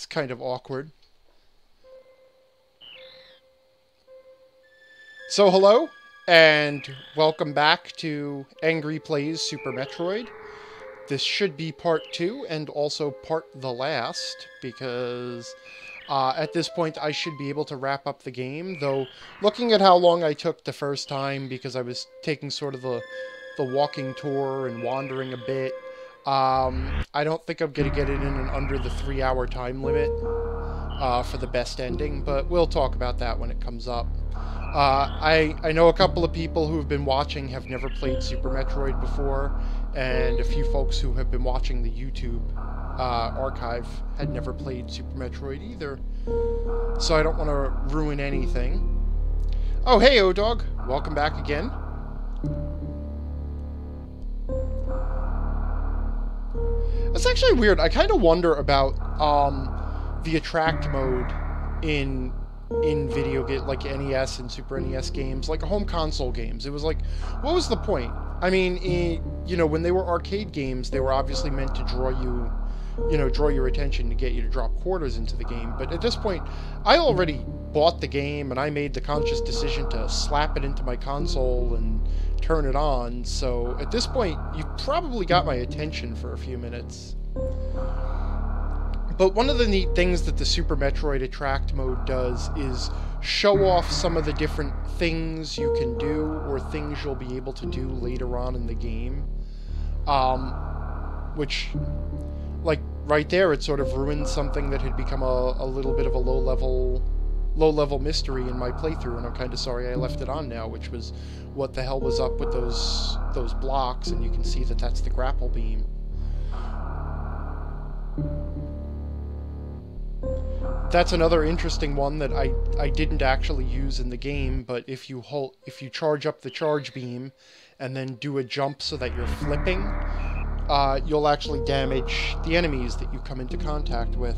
It's kind of awkward. So hello, and welcome back to Angry Plays Super Metroid. This should be part 2, and also part the last, because at this point I should be able to wrap up the game, though looking at how long I took the first time, because I was taking sort of the walking tour and wandering a bit, I don't think I'm going to get it in under the 3-hour time limit for the best ending, but we'll talk about that when it comes up. I know a couple of people who have been watching have never played Super Metroid before, and a few folks who have been watching the YouTube archive had never played Super Metroid either. So I don't want to ruin anything. Oh, hey, O-Dog. Welcome back again. It's actually weird. I kind of wonder about the attract mode in video game, like NES and Super NES games, like home console games. It was like, what was the point? I mean, you know, when they were arcade games, they were obviously meant to draw your attention to get you to drop quarters into the game. But at this point, I already bought the game, and I made the conscious decision to slap it into my console and turn it on. So at this point, you've probably got my attention for a few minutes. But one of the neat things that the Super Metroid Attract mode does is show off some of the different things you can do, or things you'll be able to do later on in the game. Which, like, right there, it sort of ruined something that had become a little bit of a low-level mystery in my playthrough, and I'm kind of sorry I left it on now, which was what the hell was up with those blocks, and you can see that that's the grapple beam. That's another interesting one that I didn't actually use in the game, but if you charge up the charge beam and then do a jump so that you're flipping, you'll actually damage the enemies that you come into contact with.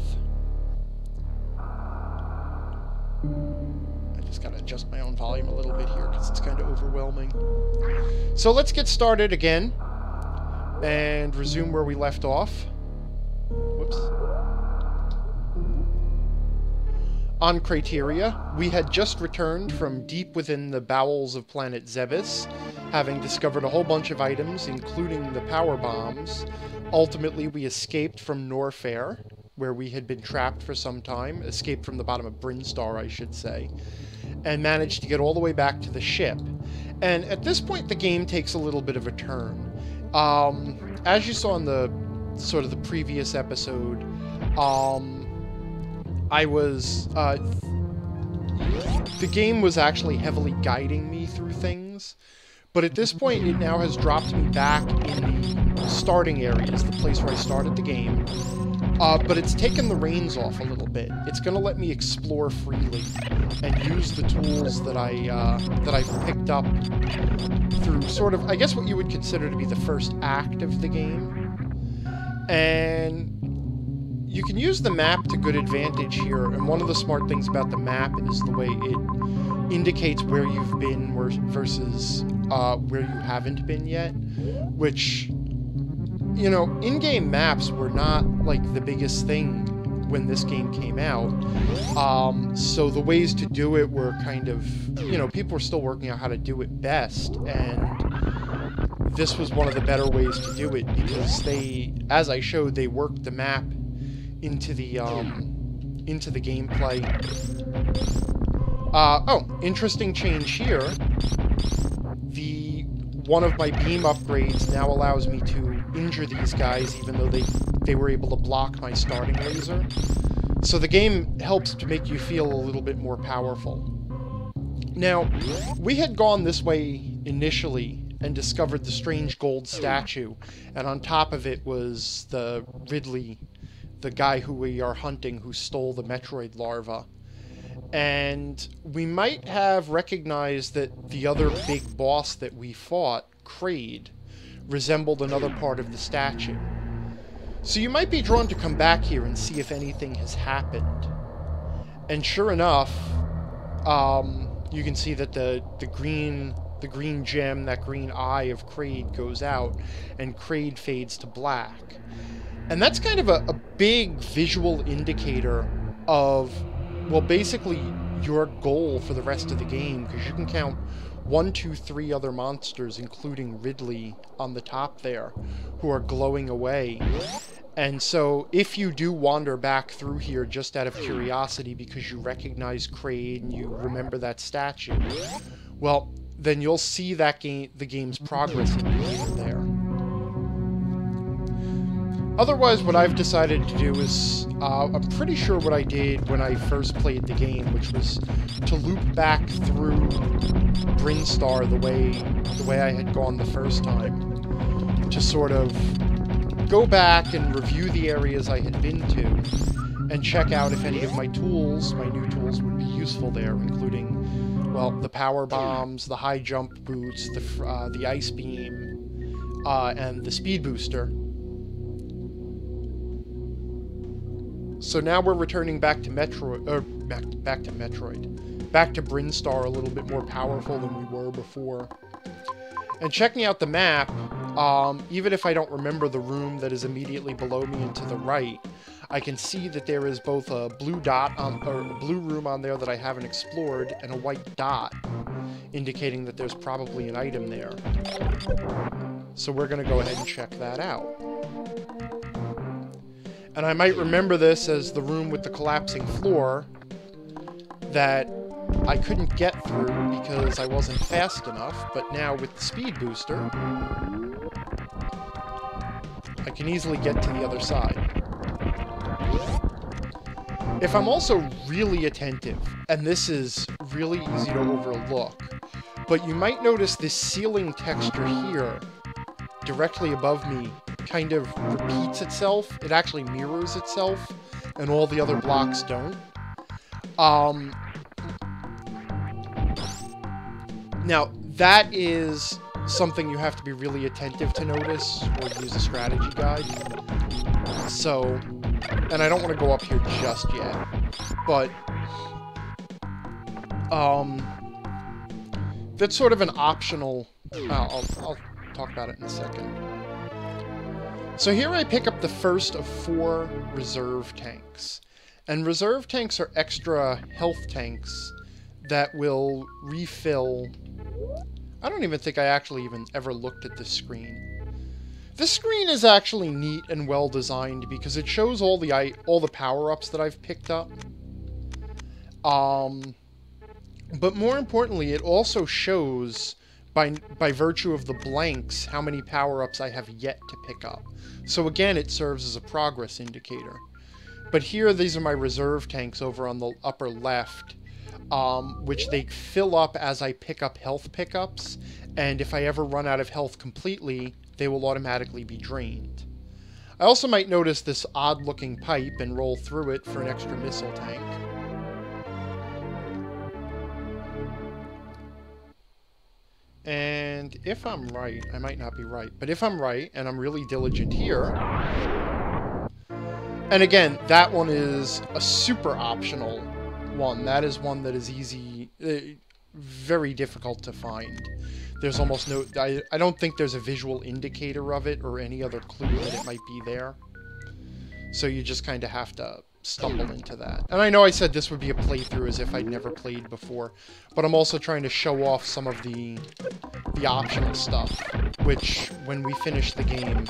I just gotta adjust my own volume a little bit here because it's kind of overwhelming. So let's get started again and resume where we left off. Whoops. On Criteria, we had just returned from deep within the bowels of planet Zebes, having discovered a whole bunch of items, including the power bombs. Ultimately, we escaped from Norfair, where we had been trapped for some time, escaped from the bottom of Brinstar, I should say, and managed to get all the way back to the ship. And at this point, the game takes a little bit of a turn. As you saw in the sort of the previous episode, the game was actually heavily guiding me through things, but at this point it now has dropped me back in the starting areas, the place where I started the game, but it's taken the reins off a little bit. It's going to let me explore freely and use the tools that I've picked up through sort of, I guess, what you would consider to be the first act of the game. And you can use the map to good advantage here, and one of the smart things about the map is the way it indicates where you've been versus where you haven't been yet, which, you know, in-game maps were not, like, the biggest thing when this game came out, so the ways to do it were kind of, you know, people were still working out how to do it best, and this was one of the better ways to do it, because they, as I showed, they worked the map into the gameplay. Oh, interesting change here. One of my beam upgrades now allows me to injure these guys, even though they were able to block my starting laser. So the game helps to make you feel a little bit more powerful. Now, we had gone this way initially and discovered the strange gold statue, and on top of it was the Ridley, the guy who we are hunting, who stole the Metroid larva. And we might have recognized that the other big boss that we fought, Kraid, resembled another part of the statue. So you might be drawn to come back here and see if anything has happened. And sure enough, you can see that the green gem, that green eye of Kraid goes out, and Kraid fades to black. And that's kind of a big visual indicator of, well, basically your goal for the rest of the game, because you can count 1, 2, 3 other monsters, including Ridley on the top there, who are glowing away. And so if you do wander back through here just out of curiosity because you recognize Kraid and you remember that statue, well, then you'll see that the game's progress indicator there. Otherwise, what I've decided to do is, I'm pretty sure what I did when I first played the game, which was to loop back through Brinstar the way I had gone the first time, to sort of go back and review the areas I had been to, and check out if any of my tools, my new tools, would be useful there, including, well, the power bombs, the high jump boots, the ice beam, and the speed booster. So now we're returning back to Metroid, back to Brinstar, a little bit more powerful than we were before. And checking out the map, even if I don't remember the room that is immediately below me and to the right, I can see that there is both a blue dot or a blue room on there that I haven't explored, and a white dot, indicating that there's probably an item there. So we're going to go ahead and check that out. And I might remember this as the room with the collapsing floor that I couldn't get through because I wasn't fast enough, but now with the speed booster, I can easily get to the other side. If I'm also really attentive, and this is really easy to overlook, but you might notice this ceiling texture here, directly above me, kind of repeats itself. It actually mirrors itself, and all the other blocks don't. Now, that is something you have to be really attentive to notice, or use a strategy guide. So, and I don't want to go up here just yet, but that's sort of an optional... I'll talk about it in a second. So here I pick up the first of 4 reserve tanks. And reserve tanks are extra health tanks that will refill... I don't even think I actually even ever looked at this screen. This screen is actually neat and well designed because it shows all the power-ups that I've picked up. But more importantly, it also shows, by virtue of the blanks, how many power-ups I have yet to pick up. So again, it serves as a progress indicator. But here, these are my reserve tanks over on the upper left, which they fill up as I pick up health pickups, and if I ever run out of health completely, they will automatically be drained. I also might notice this odd-looking pipe and roll through it for an extra missile tank. And if I'm right, I might not be right, but if I'm right, and I'm really diligent here... And again, that one is a super optional one. That is one that is easy, very difficult to find. There's almost no... I don't think there's a visual indicator of it or any other clue that it might be there. So you just kind of have to stumble into that. And I know I said this would be a playthrough as if I'd never played before, but I'm also trying to show off some of the optional stuff, which, when we finish the game,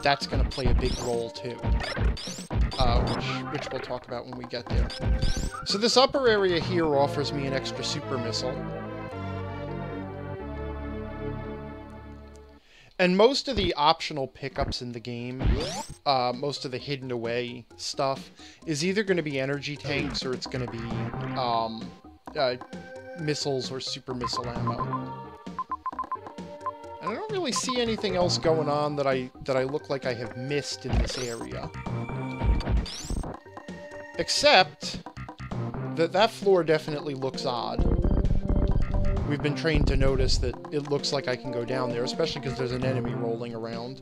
that's going to play a big role too. Which we'll talk about when we get there. So this upper area here offers me an extra super missile. And most of the optional pickups in the game, most of the hidden away stuff, is either going to be energy tanks or it's going to be missiles or super missile ammo. And I don't really see anything else going on that I look like I have missed in this area. Except that that floor definitely looks odd. We've been trained to notice that it looks like I can go down there, especially because there's an enemy rolling around.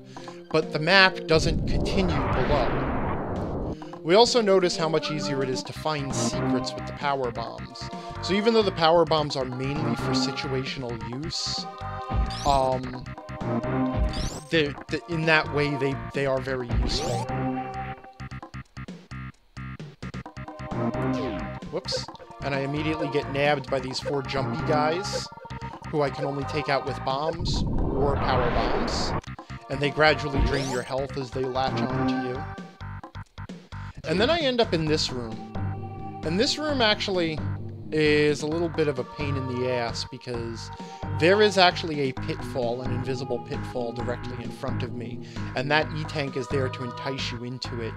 But the map doesn't continue below. We also notice how much easier it is to find secrets with the power bombs. So even though the power bombs are mainly for situational use, in that way they are very useful. Whoops. And I immediately get nabbed by these 4 jumpy guys, who I can only take out with bombs or power bombs. And they gradually drain your health as they latch on to you. And then I end up in this room. And this room actually is a little bit of a pain in the ass because there is actually a pitfall, an invisible pitfall directly in front of me. And that E-tank is there to entice you into it.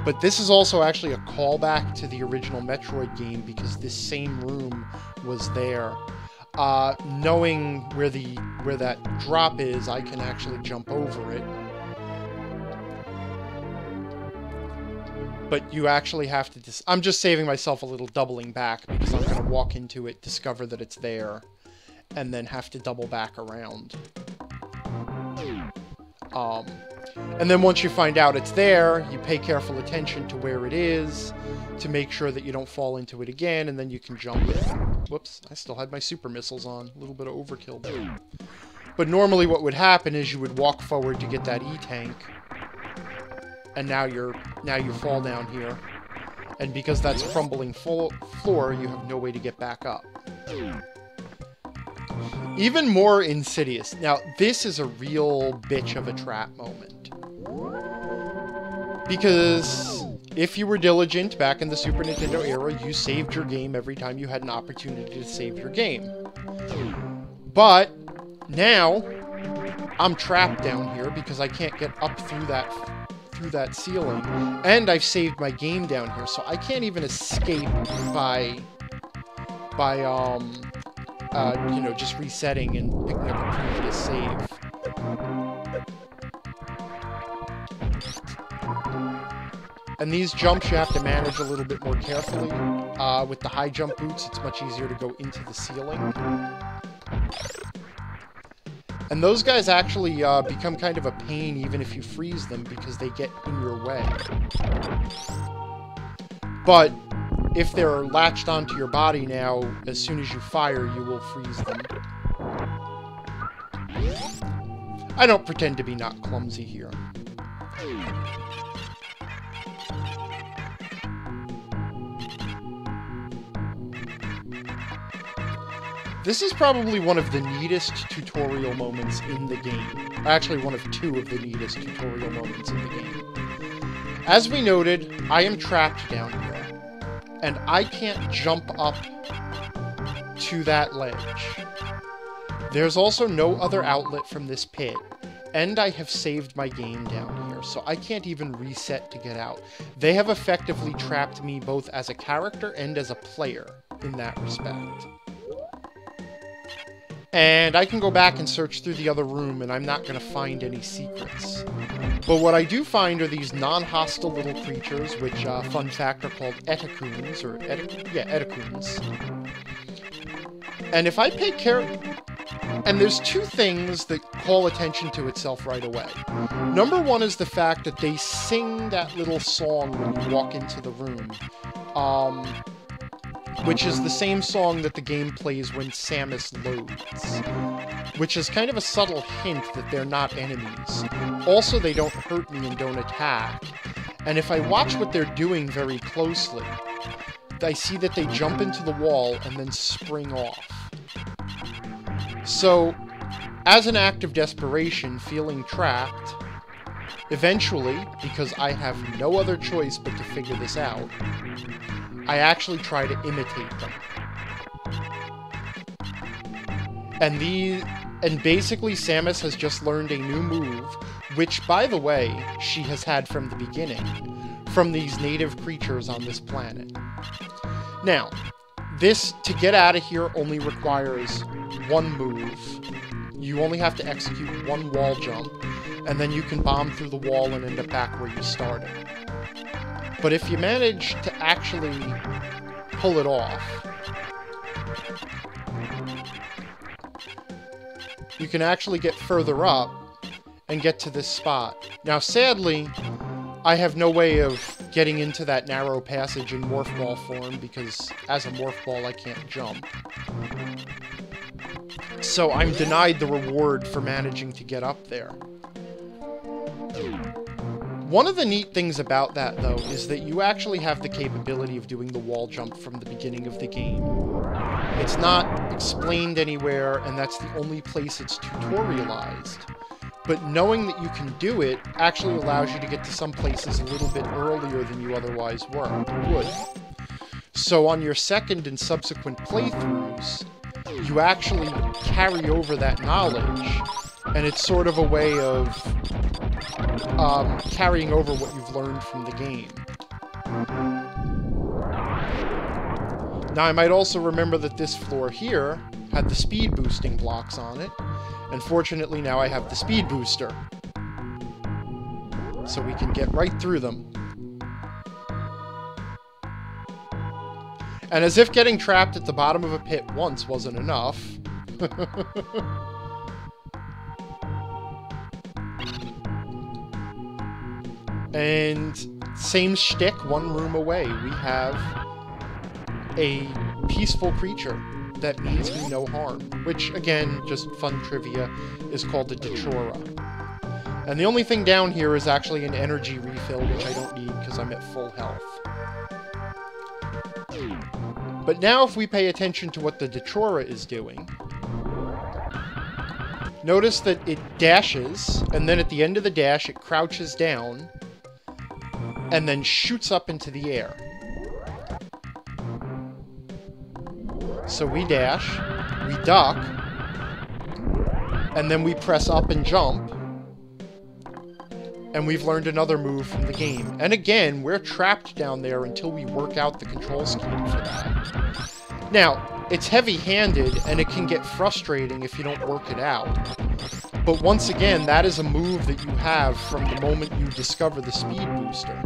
But this is also actually a callback to the original Metroid game because this same room was there. Knowing where that drop is, I can actually jump over it. But you actually have to... I'm just saving myself a little doubling back because I'm going to walk into it, discover that it's there, and then have to double back around. And then once you find out it's there, you pay careful attention to where it is to make sure that you don't fall into it again, and then you can jump in. Whoops, I still had my super missiles on. A little bit of overkill there. But normally what would happen is you would walk forward to get that E-tank, and now you fall down here. And because that's crumbling floor, you have no way to get back up. Even more insidious. Now, this is a real bitch of a trap moment. Because if you were diligent back in the Super Nintendo era, you saved your game every time you had an opportunity to save your game. But now, I'm trapped down here because I can't get up through that ceiling, and I've saved my game down here, so I can't even escape by you know, just resetting and picking up a previous save. And these jumps you have to manage a little bit more carefully. With the high jump boots, it's much easier to go into the ceiling. And those guys actually become kind of a pain even if you freeze them because they get in your way. But if they're latched onto your body now, as soon as you fire, you will freeze them. I don't pretend to be not clumsy here. This is probably one of the neatest tutorial moments in the game. Actually, one of 2 of the neatest tutorial moments in the game. As we noted, I am trapped down here, and I can't jump up to that ledge. There's also no other outlet from this pit, and I have saved my game down here, so I can't even reset to get out. They have effectively trapped me both as a character and as a player in that respect. And I can go back and search through the other room, and I'm not going to find any secrets. But what I do find are these non-hostile little creatures, which, fun fact, are called etacoons, or etacoons. And if I pay care... And there's 2 things that call attention to itself right away. Number 1 is the fact that they sing that little song when you walk into the room. Which is the same song that the game plays when Samus loads. Which is kind of a subtle hint that they're not enemies. Also, they don't hurt me and don't attack. And if I watch what they're doing very closely, I see that they jump into the wall and then spring off. So, as an act of desperation, feeling trapped, eventually, because I have no other choice but to figure this out, I actually try to imitate them. And basically Samus has just learned a new move, which, by the way, she has had from the beginning, from these native creatures on this planet. Now, this, to get out of here, only requires 1 move. You only have to execute 1 wall jump, and then you can bomb through the wall and end up back where you started. But if you manage to actually pull it off, you can actually get further up and get to this spot. Now, sadly, I have no way of getting into that narrow passage in Morph Ball form because as a Morph Ball, I can't jump. So I'm denied the reward for managing to get up there. One of the neat things about that, though, is that you actually have the capability of doing the wall jump from the beginning of the game. It's not explained anywhere, and that's the only place it's tutorialized. But knowing that you can do it actually allows you to get to some places a little bit earlier than you otherwise would. So on your second and subsequent playthroughs, you actually carry over that knowledge, and it's sort of a way of carrying over what you've learned from the game. Now, I might also remember that this floor here had the speed boosting blocks on it, and fortunately now I have the speed booster. So we can get right through them. And as if getting trapped at the bottom of a pit once wasn't enough... And same shtick, one room away, we have a peaceful creature that means me no harm, which, again, just fun trivia, is called a Dachora. And the only thing down here is actually an energy refill, which I don't need because I'm at full health. But now if we pay attention to what the Dachora is doing, notice that it dashes, and then at the end of the dash it crouches down, and then shoots up into the air. So we dash, we duck, and then we press up and jump, and we've learned another move from the game. And again, we're trapped down there until we work out the control scheme for that. Now, it's heavy-handed, and it can get frustrating if you don't work it out. But once again, that is a move that you have from the moment you discover the speed booster.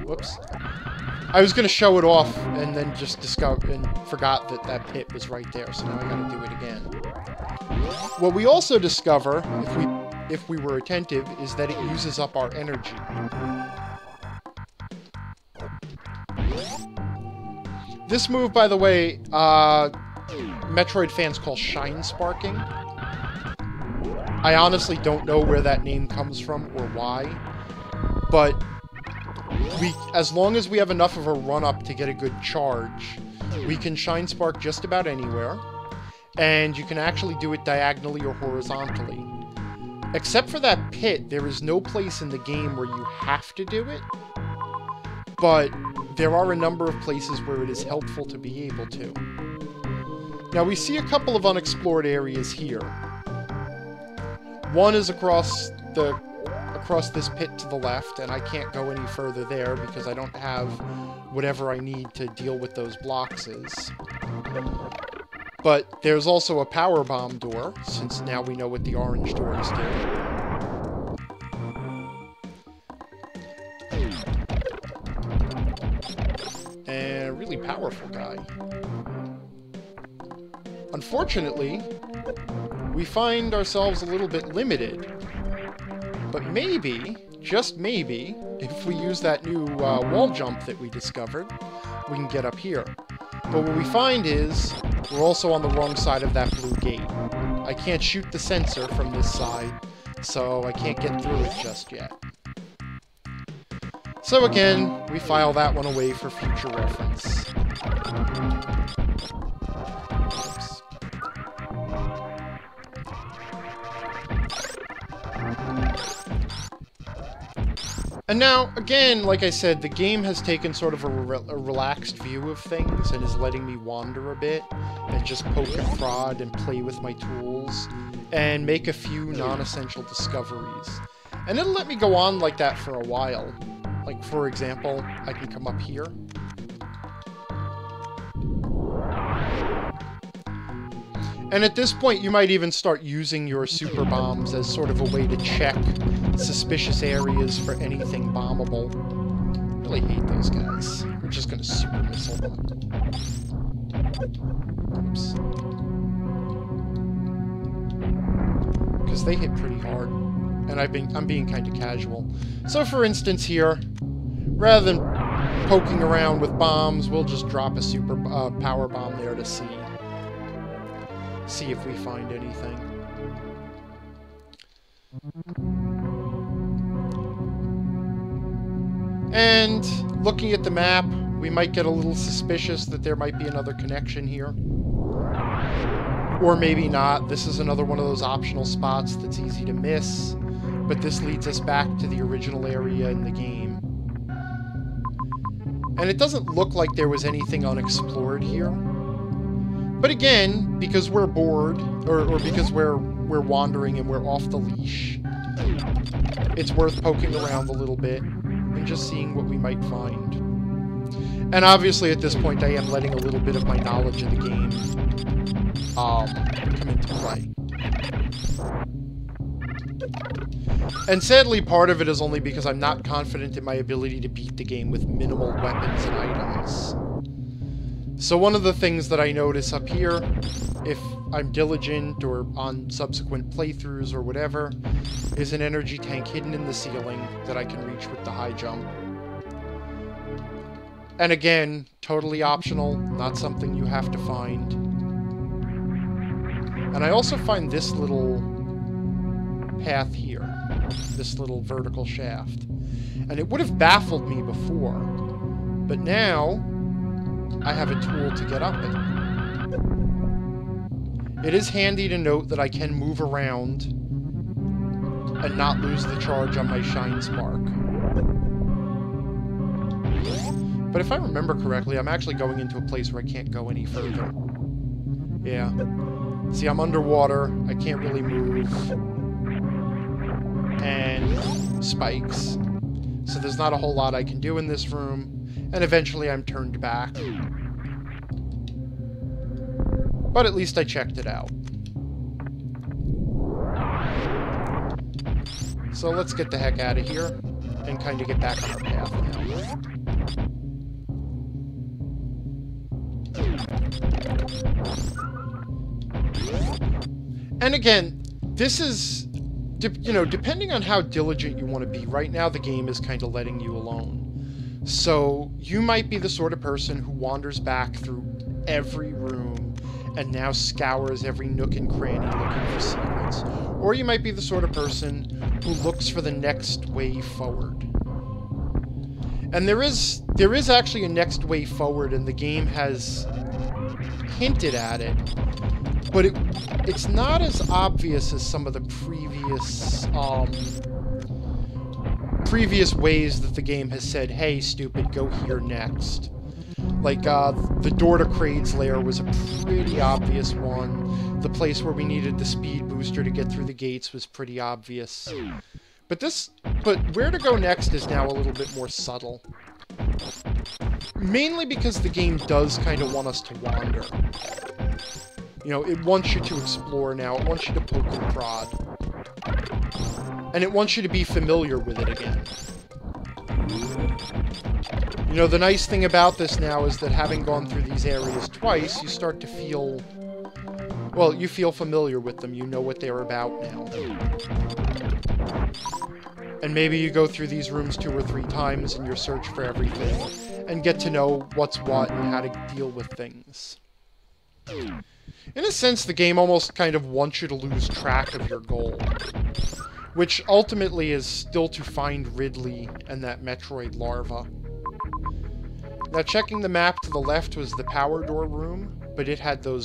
Whoops. I was going to show it off and then just forgot that that pit was right there, so now I got to do it again. What we also discover, if we were attentive, is that it uses up our energy. This move, by the way, Metroid fans call shine sparking. I honestly don't know where that name comes from or why, but as long as we have enough of a run-up to get a good charge, we can shine spark just about anywhere, and you can actually do it diagonally or horizontally. Except for that pit, there is no place in the game where you have to do it, but there are a number of places where it is helpful to be able to. Now, we see a couple of unexplored areas here. One is across this pit to the left, and I can't go any further there because I don't have whatever I need to deal with those blocks is. But there's also a power bomb door, since now we know what the orange doors do. And a really powerful guy. Unfortunately, we find ourselves a little bit limited. But maybe, just maybe, if we use that new wall jump that we discovered, we can get up here. But what we find is, we're also on the wrong side of that blue gate. I can't shoot the sensor from this side, so I can't get through it just yet. So again, we file that one away for future reference. Oops. And now, again, like I said, the game has taken sort of a relaxed view of things and is letting me wander a bit and just poke and prod and play with my tools and make a few non-essential discoveries. And it'll let me go on like that for a while. Like, for example, I can come up here. And at this point, you might even start using your super bombs as sort of a way to check suspicious areas for anything bombable. I really hate those guys. We're just going to super missile them. Oops. Because they hit pretty hard. And I'm being kind of casual. So for instance here, rather than poking around with bombs, we'll just drop a super power bomb there to see if we find anything. And looking at the map, we might get a little suspicious that there might be another connection here. Or maybe not. This is another one of those optional spots that's easy to miss. But this leads us back to the original area in the game. And it doesn't look like there was anything unexplored here. But again, because we're bored, or because we're wandering and we're off the leash, it's worth poking around a little bit and just seeing what we might find. And obviously at this point I am letting a little bit of my knowledge of the game come into play. And sadly, part of it is only because I'm not confident in my ability to beat the game with minimal weapons and items. So one of the things that I notice up here, if I'm diligent or on subsequent playthroughs or whatever, is an energy tank hidden in the ceiling that I can reach with the high jump. And again, totally optional, not something you have to find. And I also find this little path here, this little vertical shaft. And it would have baffled me before, but now I have a tool to get up it. It is handy to note that I can move around and not lose the charge on my Shine Spark. But if I remember correctly, I'm actually going into a place where I can't go any further. Yeah. See, I'm underwater, I can't really move. And spikes. So there's not a whole lot I can do in this room. And eventually I'm turned back. But at least I checked it out. So let's get the heck out of here and kind of get back on our path now. And again, this is, you know, depending on how diligent you want to be, right now the game is kind of letting you alone. So you might be the sort of person who wanders back through every room and now scours every nook and cranny looking for secrets. Or you might be the sort of person who looks for the next way forward. And there is actually a next way forward, and the game has hinted at it, but it's not as obvious as some of the previous ways that the game has said, hey, stupid, go here next. Like, the door to Kraid's lair was a pretty obvious one. The place where we needed the speed booster to get through the gates was pretty obvious. But where to go next is now a little bit more subtle. Mainly because the game does kind of want us to wander. You know, it wants you to explore now, it wants you to poke and prod. And it wants you to be familiar with it again. You know, the nice thing about this now is that having gone through these areas twice, you start to feel... well, you feel familiar with them, you know what they're about now. And maybe you go through these rooms 2 or 3 times in your search for everything, and get to know what's what and how to deal with things. In a sense, the game almost kind of wants you to lose track of your goal, which ultimately is still to find Ridley and that Metroid larva. Now, checking the map to the left was the power door room, but it had the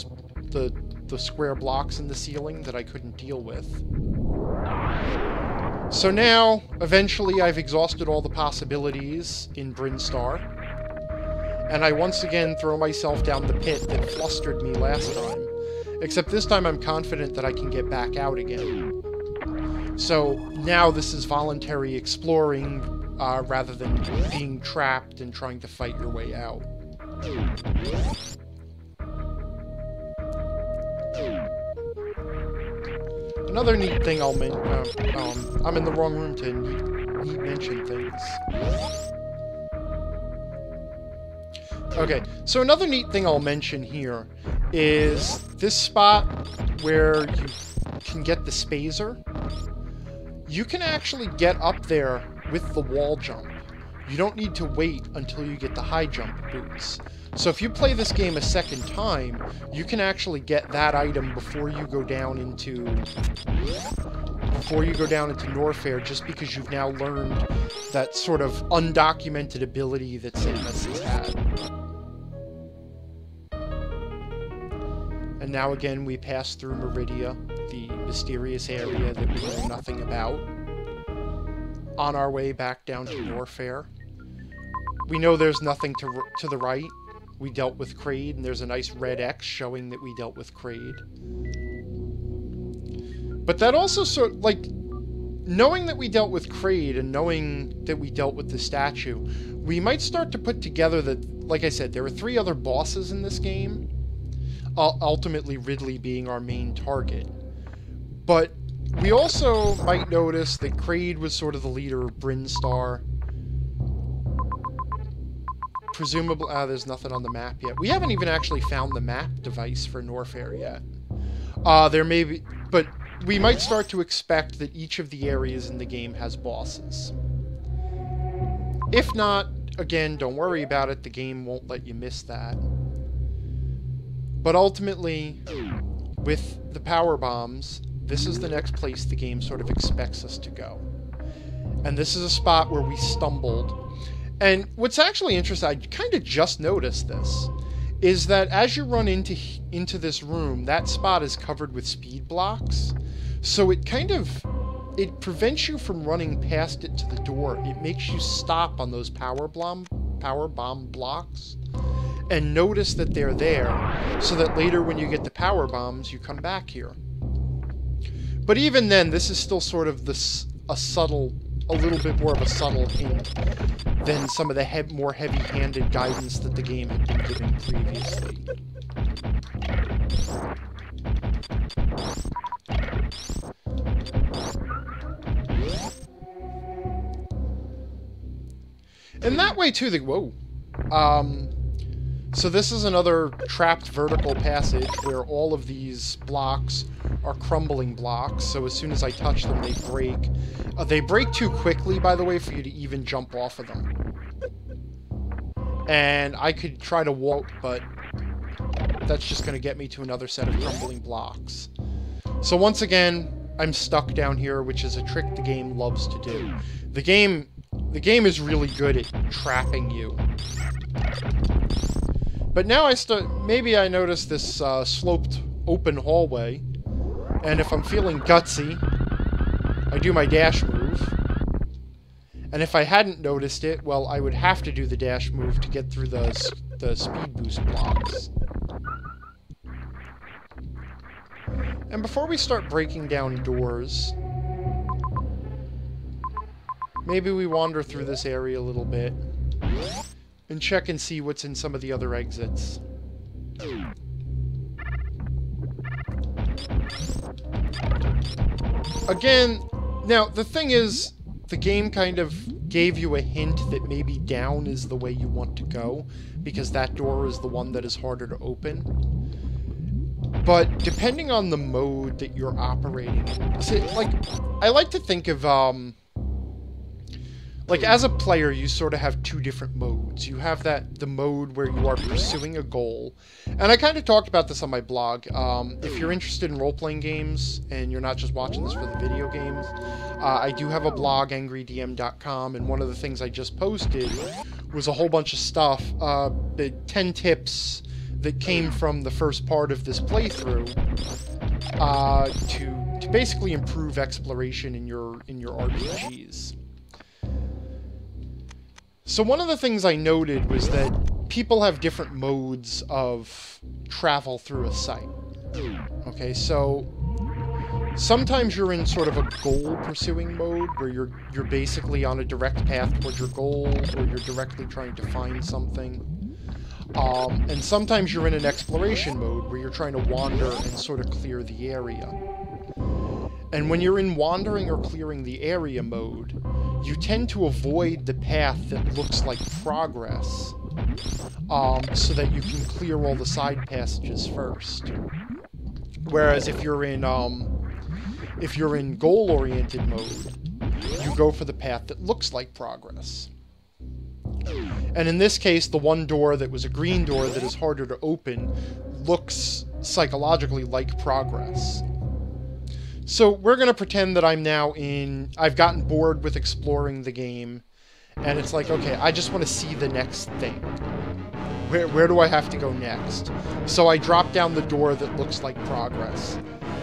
square blocks in the ceiling that I couldn't deal with. So now, eventually, I've exhausted all the possibilities in Brinstar, and I once again throw myself down the pit that flustered me last time, except this time I'm confident that I can get back out again. So now this is voluntary exploring, rather than being trapped and trying to fight your way out. Another neat thing I'll mention... I'm in the wrong room to neat mention things. Okay, so another neat thing I'll mention here is this spot where you can get the spazer. You can actually get up there with the wall jump. You don't need to wait until you get the high jump boots. So if you play this game a second time, you can actually get that item before you go down into before you go down into Norfair, just because you've now learned that sort of undocumented ability that Samus has had. And now again we pass through Meridia, the mysterious area that we know nothing about, on our way back down to Norfair. We know there's nothing to the right. We dealt with Kraid, and there's a nice red X showing that we dealt with Kraid. But that also like, knowing that we dealt with Kraid and knowing that we dealt with the statue, we might start to put together that, like I said, there are 3 other bosses in this game, ultimately Ridley being our main target. But we also might notice that Kraid was sort of the leader of Brinstar. Presumably, there's nothing on the map yet. We haven't even actually found the map device for Norfair yet. There may be, but we might start to expect that each of the areas in the game has bosses. If not, again, don't worry about it. The game won't let you miss that. But ultimately, with the power bombs, this is the next place the game sort of expects us to go. And this is a spot where we stumbled. And what's actually interesting, I kind of just noticed this, is that as you run into this room, that spot is covered with speed blocks. So it prevents you from running past it to the door. It makes you stop on those power bomb blocks and notice that they're there, so that later when you get the power bombs, you come back here. But even then, this is still sort of a little bit more of a subtle hint than some of the more heavy-handed guidance that the game had been giving previously. And that way, too, so this is another trapped vertical passage where all of these blocks are crumbling blocks, so as soon as I touch them, they break. They break too quickly, by the way, for you to even jump off of them. And I could try to walk, but that's just going to get me to another set of crumbling blocks. So once again, I'm stuck down here, which is a trick the game loves to do. The game is really good at trapping you. But now maybe I notice this sloped open hallway, and if I'm feeling gutsy, I do my dash move. And if I hadn't noticed it, well, I would have to do the dash move to get through the speed boost blocks. And before we start breaking down doors, maybe we wander through this area a little bit and check and see what's in some of the other exits. Again, now the thing is, the game kind of gave you a hint that maybe down is the way you want to go, because that door is the one that is harder to open. But depending on the mode that you're operating in, see, like, I like to think of, like, as a player, you sort of have 2 different modes. You have the mode where you are pursuing a goal. And I kind of talked about this on my blog. If you're interested in role-playing games, and you're not just watching this for the video games, I do have a blog, angrydm.com, and one of the things I just posted was a whole bunch of stuff, the 10 tips that came from the first part of this playthrough, to basically improve exploration in your RPGs. So one of the things I noted was that people have different modes of travel through a site. Okay, so sometimes you're in sort of a goal-pursuing mode, where you're basically on a direct path towards your goal, or you're directly trying to find something. And sometimes you're in an exploration mode, where you're trying to wander and sort of clear the area. And when you're in wandering or clearing the area mode, you tend to avoid the path that looks like progress, so that you can clear all the side passages first. Whereas if you're in goal-oriented mode, you go for the path that looks like progress. And in this case, the one door that was a green door that is harder to open looks psychologically like progress. So we're going to pretend that I'm now I've gotten bored with exploring the game, and it's like, okay, I just want to see the next thing. Where do I have to go next? So I drop down the door that looks like progress,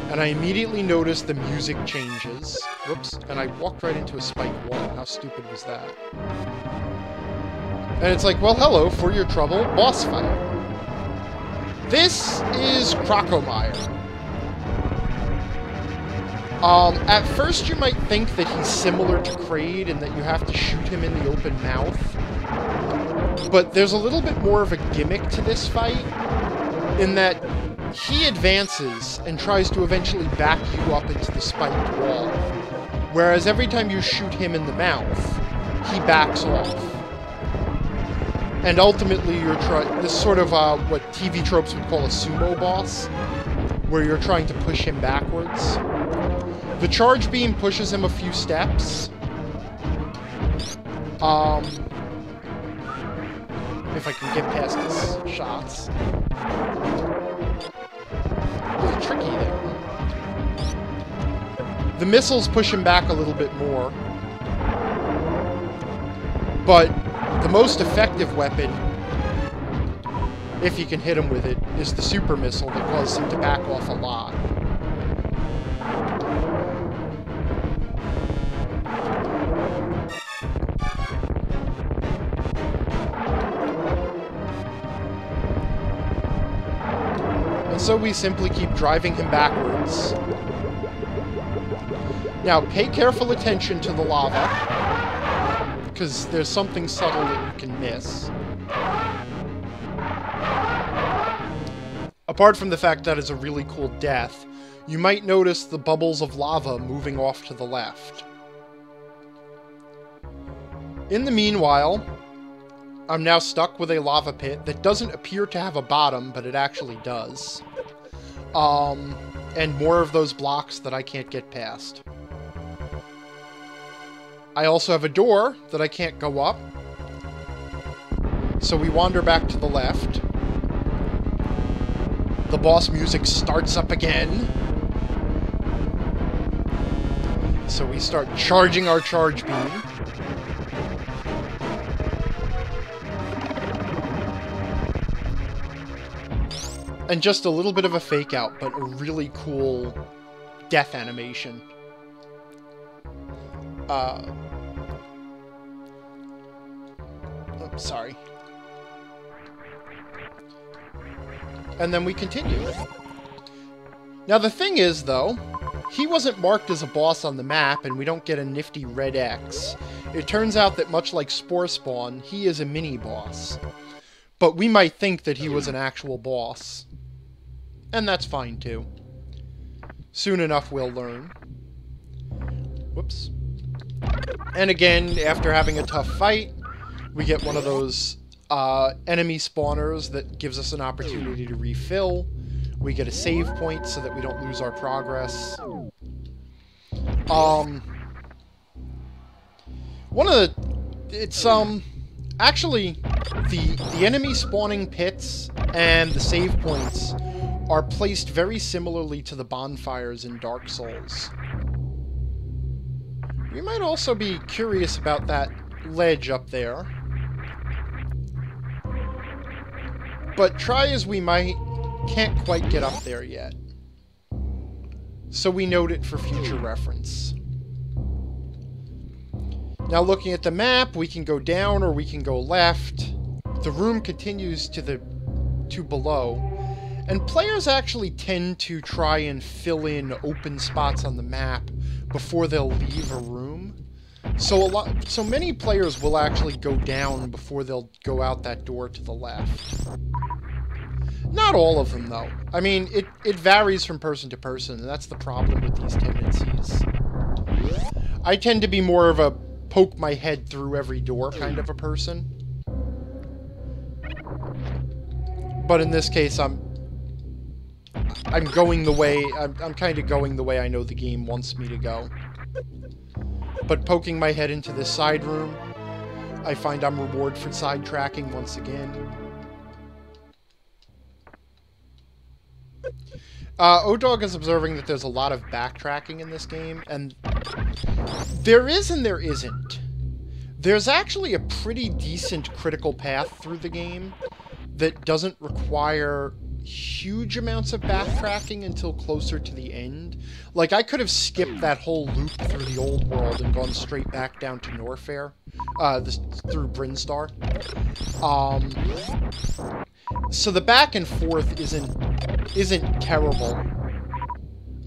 and I immediately notice the music changes. Whoops, and I walked right into a spike wall. How stupid was that? And it's like, well, hello, for your trouble, boss fight. This is Crocomire. At first you might think that he's similar to Kraid and that you have to shoot him in the open mouth. But there's a little bit more of a gimmick to this fight, in that he advances and tries to eventually back you up into the spiked wall. Whereas every time you shoot him in the mouth, he backs off. And ultimately you're this sort of what TV tropes would call a sumo boss, where you're trying to push him backwards. The charge beam pushes him a few steps. If I can get past his shots. Really tricky there. The missiles push him back a little bit more. But the most effective weapon, if you can hit him with it, is the super missile that causes him to back off a lot. So we simply keep driving him backwards. Now, pay careful attention to the lava, because there's something subtle that you can miss. Apart from the fact that it's a really cool death, you might notice the bubbles of lava moving off to the left. In the meanwhile, I'm now stuck with a lava pit that doesn't appear to have a bottom, but it actually does. And more of those blocks that I can't get past. I also have a door that I can't go up. So we wander back to the left. The boss music starts up again. So we start charging our charge beam. And just a little bit of a fake out, but a really cool death animation. Oops, sorry. And then we continue. Now the thing is, though, he wasn't marked as a boss on the map, and we don't get a nifty red X. It turns out that much like Spore Spawn, he is a mini-boss. But we might think that he was an actual boss. And that's fine, too. Soon enough, we'll learn. Whoops. And again, after having a tough fight, we get one of those enemy spawners that gives us an opportunity to refill. We get a save point so that we don't lose our progress. Actually, the enemy spawning pits and the save points are placed very similarly to the bonfires in Dark Souls. We might also be curious about that ledge up there. But try as we might, can't quite get up there yet. So we note it for future reference. Now looking at the map, we can go down or we can go left. The room continues to below. And players actually tend to try and fill in open spots on the map before they'll leave a room. So many players will actually go down before they'll go out that door to the left. Not all of them, though. I mean, it varies from person to person, and that's the problem with these tendencies. I tend to be more of a poke my head through every door kind of a person. But in this case, I'm going the way, I'm kind of going the way I know the game wants me to go. But poking my head into this side room, I find I'm rewarded for sidetracking once again. O-Dog is observing that there's a lot of backtracking in this game, and there is and there isn't. There's actually a pretty decent critical path through the game that doesn't require huge amounts of backtracking until closer to the end. Like, I could have skipped that whole loop through the old world and gone straight back down to Norfair, through Brinstar. So the back and forth isn't terrible.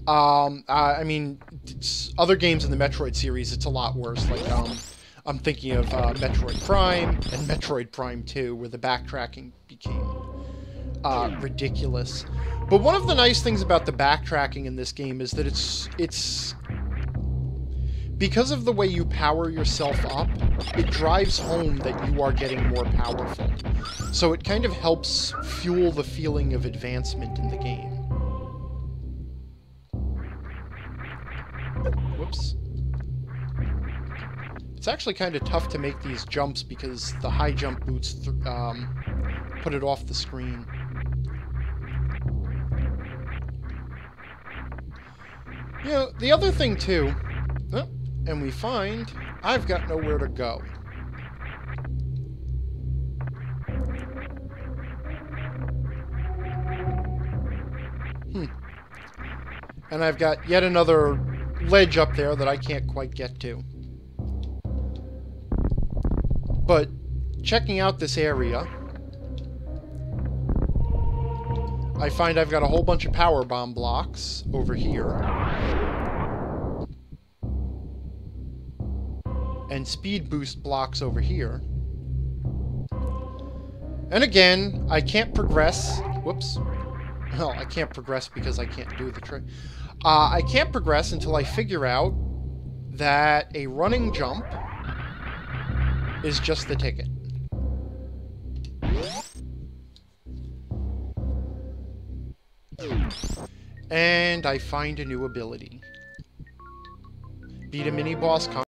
I mean, other games in the Metroid series, it's a lot worse. Like, I'm thinking of Metroid Prime and Metroid Prime 2, where the backtracking became ridiculous. But one of the nice things about the backtracking in this game is that it's because of the way you power yourself up, it drives home that you are getting more powerful. So it kind of helps fuel the feeling of advancement in the game. Whoops. It's actually kind of tough to make these jumps because the high jump boots put it off the screen. You know, the other thing too, and we find I've got nowhere to go. And I've got yet another ledge up there that I can't quite get to. But checking out this area, I find I've got a whole bunch of power bomb blocks over here. And speed boost blocks over here. And again, I can't progress. Whoops. Well, I can't progress because I can't do the trick. I can't progress until I figure out that a running jump is just the ticket. And I find a new ability. Beat a mini-boss